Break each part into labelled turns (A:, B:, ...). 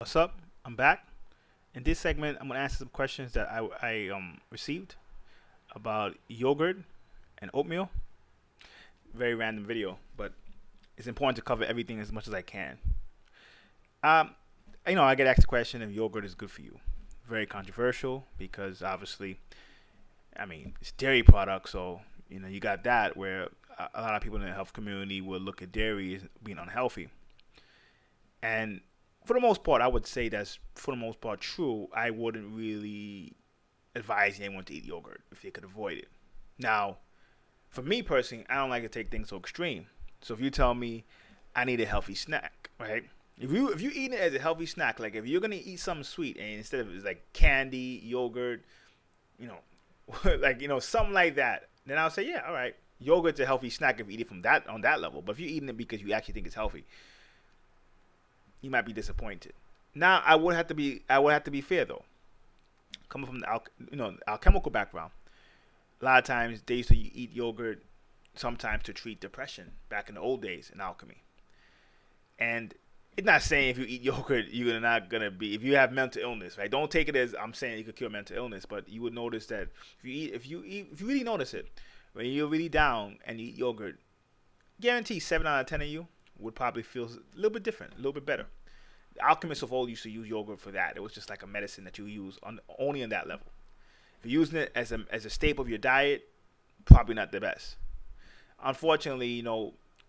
A: What's up? I'm back. In this segment, I'm gonna answer some questions that I received about yogurt and oatmeal. Very random video, but it's important to cover everything as much as I can. Um, I get asked the question if yogurt is good for you. Very controversial because obviously, it's dairy products, so you got that where a lot of people in the health community will look at dairy as being unhealthy, and for the most part, I would say that's for the most part true. I wouldn't really advise anyone to eat yogurt if they could avoid it. Now, for me personally, I don't like to take things so extreme. So if you tell me I need a healthy snack, right? If you eat it as a healthy snack, like if you're gonna eat something sweet and instead of it's like candy, yogurt, you know, like something like that, then I'll say yeah, all right. Yogurt's a healthy snack if you eat it from that on that level. But if you're eating it because you actually think it's healthy, you might be disappointed. Now I would have to be fair though. Coming from the alchemical background, a lot of times they used to eat yogurt sometimes to treat depression back in the old days in alchemy. And it's not saying if you eat yogurt you're not gonna be if you have mental illness, right? Don't take it as I'm saying you could cure mental illness, but you would notice that if you really notice it when you're really down and you eat yogurt, guarantee 7 out of 10 of you would probably feel a little bit different, a little bit better. The alchemists of old used to use yogurt for that. It was just like a medicine that you use only on that level. If you're using it as a staple of your diet, probably not the best. Unfortunately,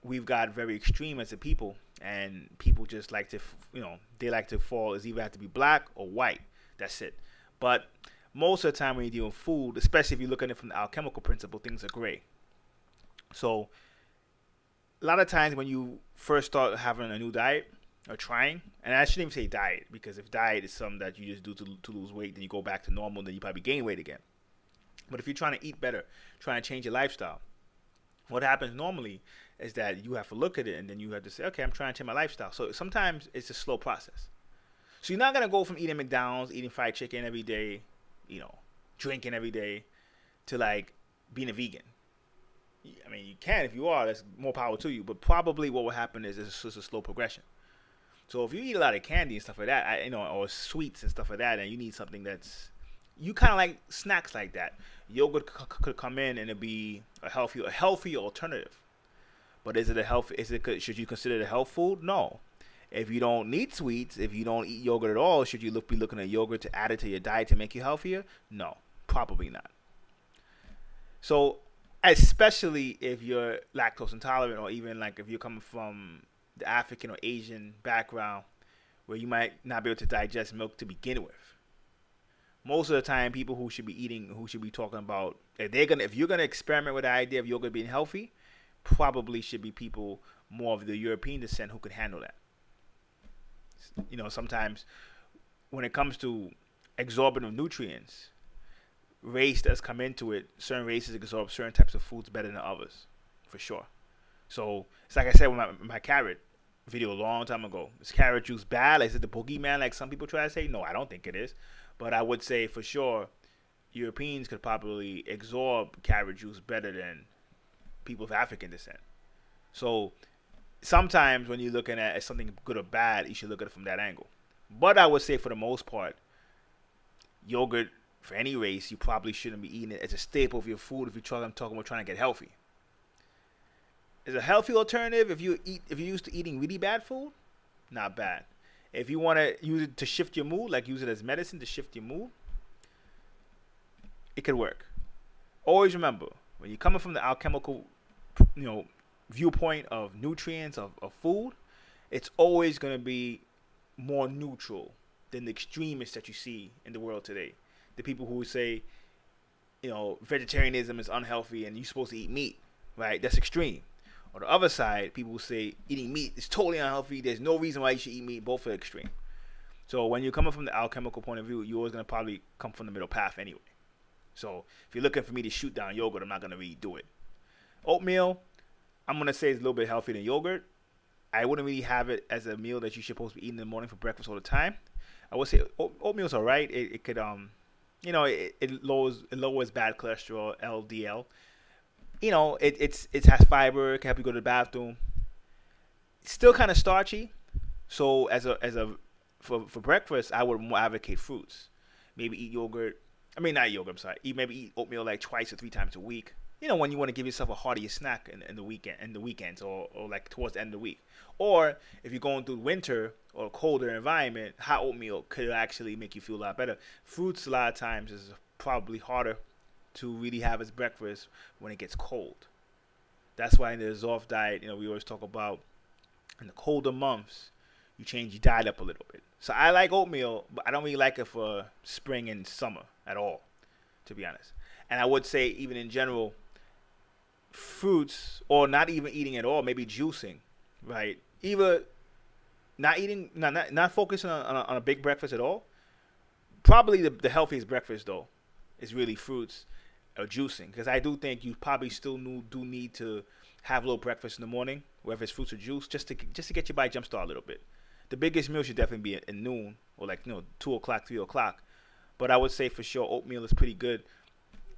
A: we've got very extreme as a people, and people just like to, they like to fall as either have to be black or white. That's it. But most of the time when you're dealing with food, especially if you're looking at it from the alchemical principle, things are gray. So a lot of times when you first start having a new diet or trying, and I shouldn't even say diet because if diet is something that you just do to lose weight, then you go back to normal, then you probably gain weight again. But if you're trying to eat better, trying to change your lifestyle, what happens normally is that you have to look at it and then you have to say, okay, I'm trying to change my lifestyle. So sometimes it's a slow process. So you're not gonna go from eating McDonald's, eating fried chicken every day, you know, drinking every day, to like being a vegan. You can if you are. That's more power to you. But probably what will happen is it's just a slow progression. So if you eat a lot of candy and stuff like that, or sweets and stuff like that, and you need something that's you kind of like snacks like that, yogurt could come in and it be a healthy alternative. But is it a health? Should you consider it a health food? No. If you don't need sweets, if you don't eat yogurt at all, should you be looking at yogurt to add it to your diet to make you healthier? No, probably not. So especially if you're lactose intolerant, or even like if you're coming from the African or Asian background where you might not be able to digest milk to begin with. Most of the time, people who should be talking about if you're gonna experiment with the idea of yogurt being healthy, probably should be people more of the European descent who could handle that. Sometimes when it comes to exorbitant nutrients, race does come into it. Certain races absorb certain types of foods better than others, for sure. So it's like I said with my carrot video a long time ago. Is carrot juice bad? Like, is it the boogeyman like some people try to say? No, I don't think it is. But I would say for sure Europeans could probably absorb carrot juice better than people of African descent. So sometimes when you're looking at something good or bad, you should look at it from that angle. But I would say for the most part, yogurt for any race, you probably shouldn't be eating it as a staple of your food if you're talking about trying to get healthy. Is a healthy alternative if you're used to eating really bad food, not bad. If you want to use it to shift your mood, like use it as medicine to shift your mood, it could work. Always remember when you're coming from the alchemical, you know, viewpoint of nutrients of food, it's always going to be more neutral than the extremists that you see in the world today. The people who say, vegetarianism is unhealthy and you're supposed to eat meat, right? That's extreme. On the other side, people who say eating meat is totally unhealthy. There's no reason why you should eat meat. Both are extreme. So when you're coming from the alchemical point of view, you're always going to probably come from the middle path anyway. So if you're looking for me to shoot down yogurt, I'm not going to really do it. Oatmeal, I'm going to say it's a little bit healthier than yogurt. I wouldn't really have it as a meal that you're supposed to be eating in the morning for breakfast all the time. I would say oatmeal's all right. It could it lowers bad cholesterol, LDL. It has fiber, it can help you go to the bathroom. It's still kind of starchy. So as a for breakfast, I would more advocate fruits. Maybe eat yogurt. I mean, not yogurt. I'm sorry. Maybe eat oatmeal like twice or three times a week. When you want to give yourself a heartier snack in the weekends, or like towards the end of the week. Or if you're going through winter or a colder environment, hot oatmeal could actually make you feel a lot better. Fruits a lot of times is probably harder to really have as breakfast when it gets cold. That's why in the Zoff diet, we always talk about in the colder months, you change your diet up a little bit. So I like oatmeal, but I don't really like it for spring and summer at all, to be honest. And I would say even in general, fruits or not even eating at all, maybe juicing, right? Either not eating, not focusing on a big breakfast at all. Probably the healthiest breakfast though is really fruits or juicing, because I do think you probably still do need to have a little breakfast in the morning, whether it's fruits or juice, just to get your body jump start a little bit. The biggest meal should definitely be at noon or 2 o'clock, 3 o'clock. But I would say for sure oatmeal is pretty good.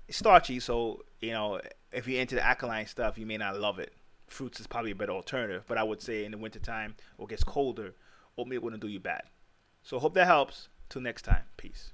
A: It's starchy, so if you're into the alkaline stuff, you may not love it. Fruits is probably a better alternative, but I would say in the wintertime or it gets colder, oatmeal wouldn't do you bad. So hope that helps. Till next time, peace.